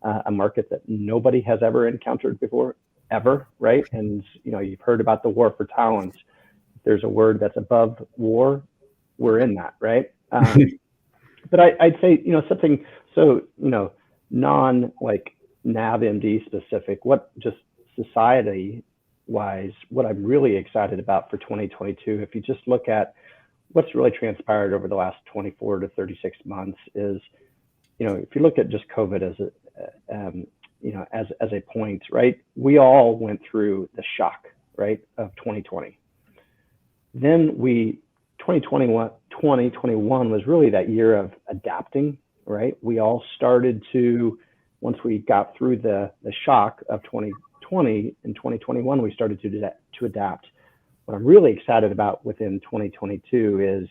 a market that nobody has ever encountered before, ever, right? And you've heard about the war for talent. If there's a word that's above war, we're in that, right? But I'd say, something, so, non like NavMD specific, what just society wise, what I'm really excited about for 2022, if you just look at what's really transpired over the last 24 to 36 months is, if you look at just COVID as a point, right? We all went through the shock, right, of 2020. Then 2021 was really that year of adapting, right? We all started to, once we got through the shock of 2020 and 2021, we started to adapt. What I'm really excited about within 2022 is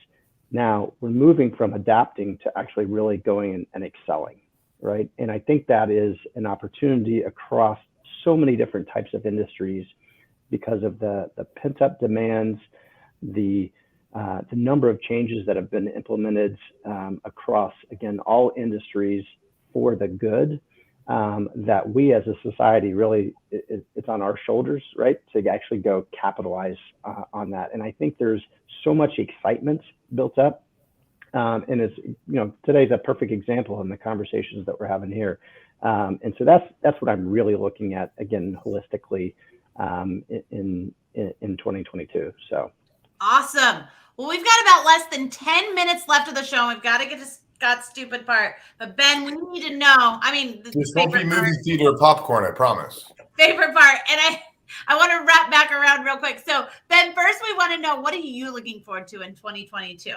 now we're moving from adapting to actually really going and excelling, right? And I think that is an opportunity across so many different types of industries because of the pent-up demands, the number of changes that have been implemented across, again, all industries for the good, that we as a society really, it's on our shoulders, right, to actually go capitalize on that. And I think there's so much excitement built up. And it's, today's a perfect example in the conversations that we're having here. And so that's what I'm really looking at, again, holistically in 2022. So. Awesome. Well, we've got about less than 10 minutes left of the show. We've got to get to Scott's stupid part. But Ben, we need to know. I mean, this won't be movie theater popcorn, I promise. Favorite part. And I want to wrap back around real quick. So Ben, first we want to know, what are you looking forward to in 2022?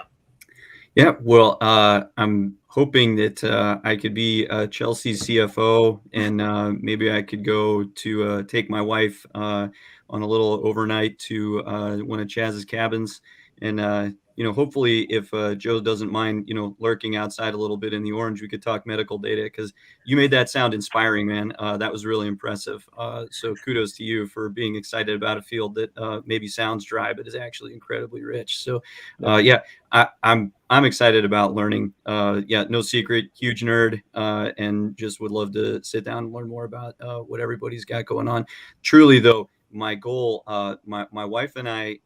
Yeah, well, I'm hoping that I could be Chelsea's CFO, and maybe I could go to take my wife on a little overnight to one of Chaz's cabins. And, hopefully if Joe doesn't mind, lurking outside a little bit in the orange, we could talk medical data, because you made that sound inspiring, man. That was really impressive. So kudos to you for being excited about a field that maybe sounds dry, but is actually incredibly rich. So I'm excited about learning. No secret, huge nerd, and just would love to sit down and learn more about what everybody's got going on. Truly, though, my goal, my wife and I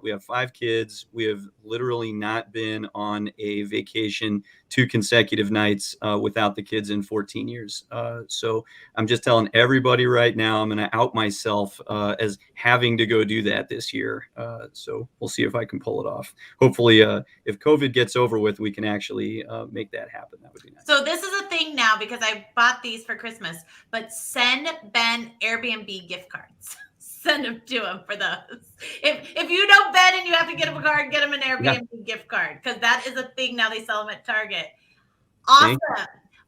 we have 5 kids. We have literally not been on a vacation 2 consecutive nights without the kids in 14 years. So I'm just telling everybody right now, I'm going to out myself as having to go do that this year. So we'll see if I can pull it off. Hopefully, if COVID gets over with, we can actually make that happen. That would be nice. So this is a thing now, because I bought these for Christmas, but send Ben Airbnb gift cards. Send them to him for those. If you know Ben and you have to get him a card, get him an Airbnb gift card, because that is a thing now. They sell them at Target. Awesome.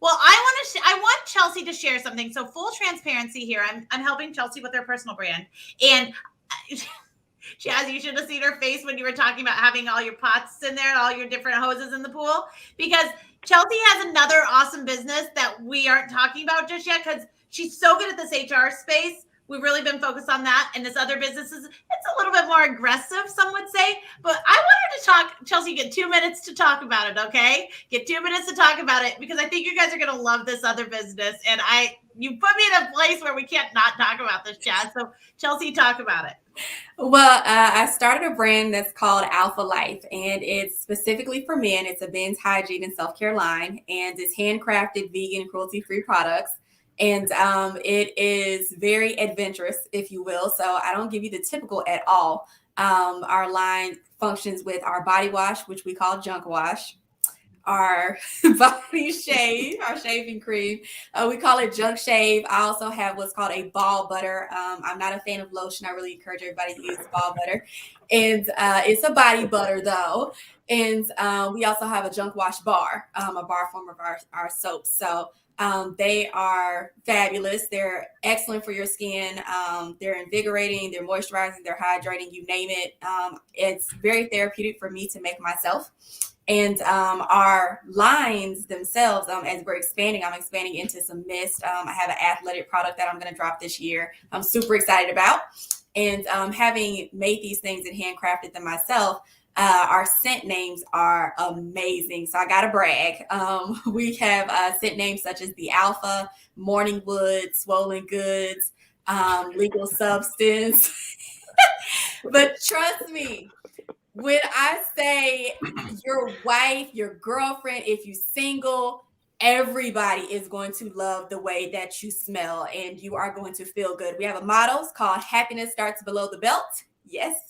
Well, I want Chelsea to share something. So full transparency here. I'm helping Chelsea with her personal brand, and Chaz, you should have seen her face when you were talking about having all your pots in there and all your different hoses in the pool, because Chelsea has another awesome business that we aren't talking about just yet, because she's so good at this HR space. We've really been focused on that. And this other business it's a little bit more aggressive, some would say. But I want her to talk. Chelsea, get 2 minutes to talk about it, okay? Get 2 minutes to talk about it, because I think you guys are going to love this other business. And you put me in a place where we can't not talk about this, Chad. So Chelsea, talk about it. Well, I started a brand that's called Alpha Life, and it's specifically for men. It's a men's hygiene and self-care line, and it's handcrafted, vegan, cruelty-free products. And it is very adventurous, if you will. So I don't give you the typical at all. Our line functions with our body wash, which we call junk wash, our body shave, our shaving cream. We call it junk shave. I also have what's called a ball butter. I'm not a fan of lotion. I really encourage everybody to use ball butter. And it's a body butter, though. And we also have a junk wash bar, a bar form of our soaps. So they are fabulous. They're excellent for your skin. They're invigorating, they're moisturizing, they're hydrating, you name it. It's very therapeutic for me to make myself. And our lines themselves, as we're expanding, I'm expanding into some mist. I have an athletic product that I'm going to drop this year. I'm super excited about. And having made these things and handcrafted them myself, our scent names are amazing. So I got to brag. We have scent names such as the Alpha, Morning Wood, Swollen Goods, Legal Substance. But trust me, When I say your wife, your girlfriend, if you're single, everybody is going to love the way that you smell and you are going to feel good. We have a motto called happiness starts below the belt. Yes.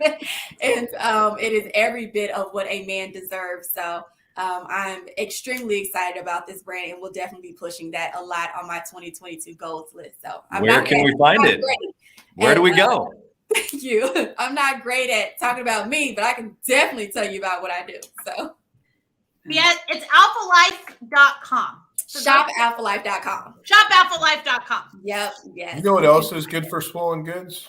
And it is every bit of what a man deserves. So I'm extremely excited about this brand and we'll definitely be pushing that a lot on my 2022 goals list. So where can we find it? Where do we go? Thank you. I'm not great at talking about me, but I can definitely tell you about what I do. So yeah, it's alphalife.com. So shopalphalife.com. Shopalphalife.com. Yep. Yes. You know what else is good for swollen goods?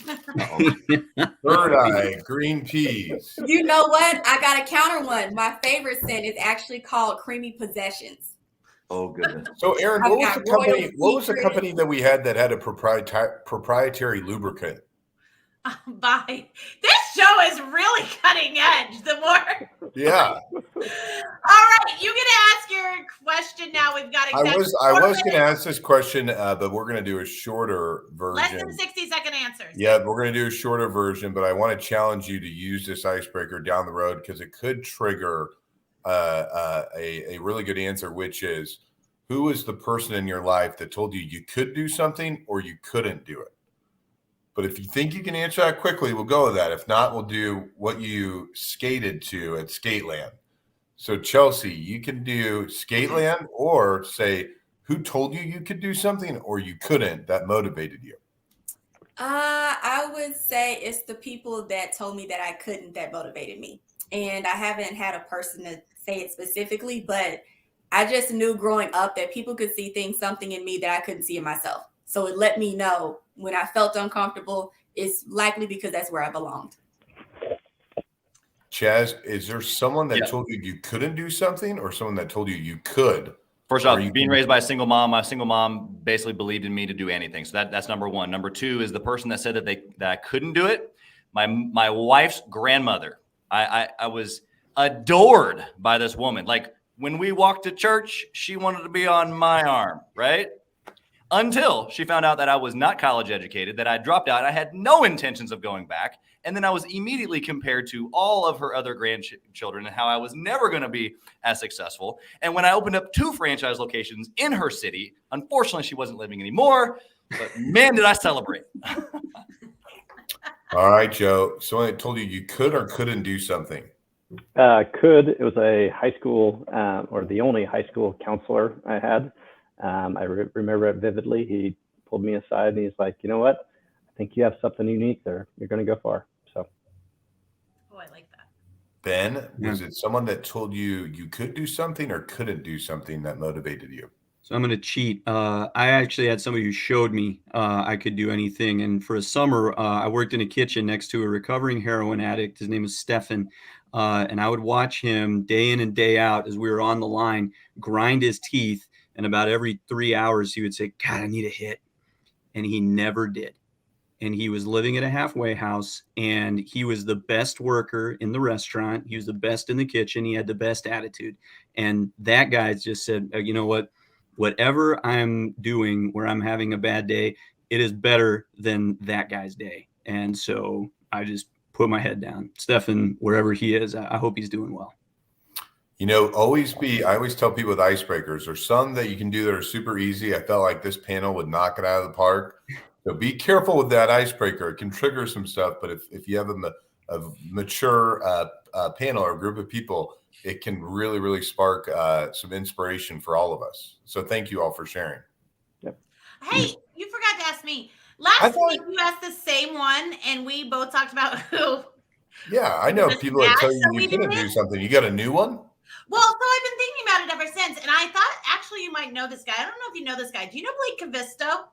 Third eye, green peas. You know what? I got a counter one. My favorite scent is actually called Creamy Possessions. Oh goodness. So Aaron, what was the company that we had that had a proprietary lubricant? This show is really cutting edge. The more, yeah. All right, you get to ask your question now. We've got I was going to ask this question, but we're going to do a shorter version. Less than 60-second answers. Yeah, we're going to do a shorter version, but I want to challenge you to use this icebreaker down the road because it could trigger a really good answer, which is, who is the person in your life that told you you could do something or you couldn't do it? But if you think you can answer that quickly, we'll go with that. If not, we'll do what you skated to at Skateland. So Chelsea, you can do Skateland or say who told you could do something or you couldn't that motivated you. I would say it's the people that told me that I couldn't that motivated me. And I haven't had a person to say it specifically, but I just knew growing up that people could see something in me that I couldn't see in myself. So it let me know when I felt uncomfortable, it's likely because that's where I belonged. Chaz, is there someone that told you you couldn't do something or someone that told you you could? First off, being raised by a single mom, my single mom basically believed in me to do anything. So that's number one. Number two is the person that said that I couldn't do it. My wife's grandmother. I was adored by this woman. Like when we walked to church, she wanted to be on my arm, right? Until she found out that I was not college educated, that I dropped out. I had no intentions of going back. And then I was immediately compared to all of her other grandchildren and how I was never going to be as successful. And when I opened up 2 franchise locations in her city, unfortunately, she wasn't living anymore. But man, did I celebrate. All right, Joe. Someone that told you you could or couldn't do something. Could. It was a high school or the only high school counselor I had. I remember it vividly. He pulled me aside and he's like, you know what? I think you have something unique there. You're going to go far. So. Oh, I like that. Ben, was it someone that told you you could do something or couldn't do something that motivated you? So I'm going to cheat. I actually had somebody who showed me I could do anything. And for a summer, I worked in a kitchen next to a recovering heroin addict. His name was Stefan. And I would watch him day in and day out as we were on the line, grind his teeth. And about every 3 hours, he would say, God, I need a hit. And he never did. And he was living at a halfway house. And he was the best worker in the restaurant. He was the best in the kitchen. He had the best attitude. And that guy just said, you know what? Whatever I'm doing where I'm having a bad day, it is better than that guy's day. And so I just put my head down. Stefan, wherever he is, I hope he's doing well. You know, I always tell people with icebreakers, there's some that you can do that are super easy. I felt like this panel would knock it out of the park. So be careful with that icebreaker. It can trigger some stuff, but if you have a mature panel or a group of people, it can really, really spark some inspiration for all of us. So thank you all for sharing. Yep. Hey, you forgot to ask me. Last week you asked the same one, and we both talked about who. Yeah, I know people that tell you couldn't do something. You got a new one? Well, so I've been thinking about it ever since, and I thought actually you might know this guy. I don't know if you know this guy. Do you know Blake Cavisto?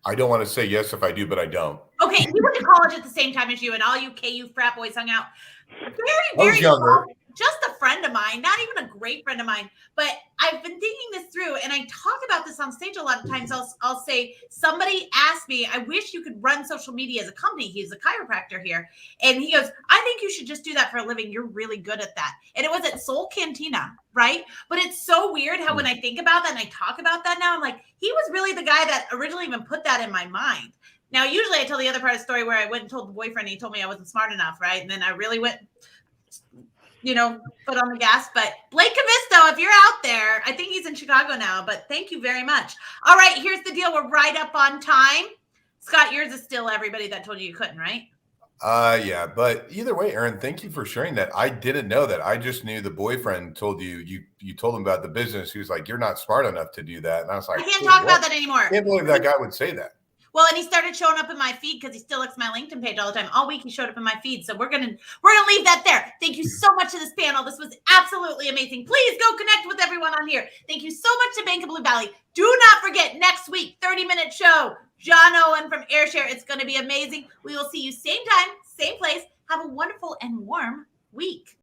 I don't want to say yes if I do, but I don't. Okay, he went to college at the same time as you, and all you KU frat boys hung out. Very younger. Just a friend of mine, not even a great friend of mine, but I've been thinking this through, and I talk about this on stage a lot of times. I'll say, somebody asked me, I wish you could run social media as a company. He's a chiropractor here. And he goes, I think you should just do that for a living. You're really good at that. And it was at Soul Cantina, right? But it's so weird how when I think about that and I talk about that now, I'm like, he was really the guy that originally even put that in my mind. Now, usually I tell the other part of the story where I went and told the boyfriend, he told me I wasn't smart enough, right? And then I really went, foot on the gas. But Blake Cavisto, if you're out there, I think he's in Chicago now, but thank you very much. All right, here's the deal. We're right up on time. Scott, yours is still everybody that told you couldn't, right? Yeah, but either way, Aaron, thank you for sharing that. I didn't know that. I just knew the boyfriend told you told him about the business. He was like, "You're not smart enough to do that." And I was like, I can't talk about that anymore. I can't believe that guy would say that. Well, and he started showing up in my feed because he still looks my LinkedIn page all the time. All week he showed up in my feed. So we're gonna leave that there. Thank you so much to this panel. This was absolutely amazing. Please go connect with everyone on here. Thank you so much to Bank of Blue Valley. Do not forget next week, 30-minute show. John Owen from AirShare. It's going to be amazing. We will see you same time, same place. Have a wonderful and warm week.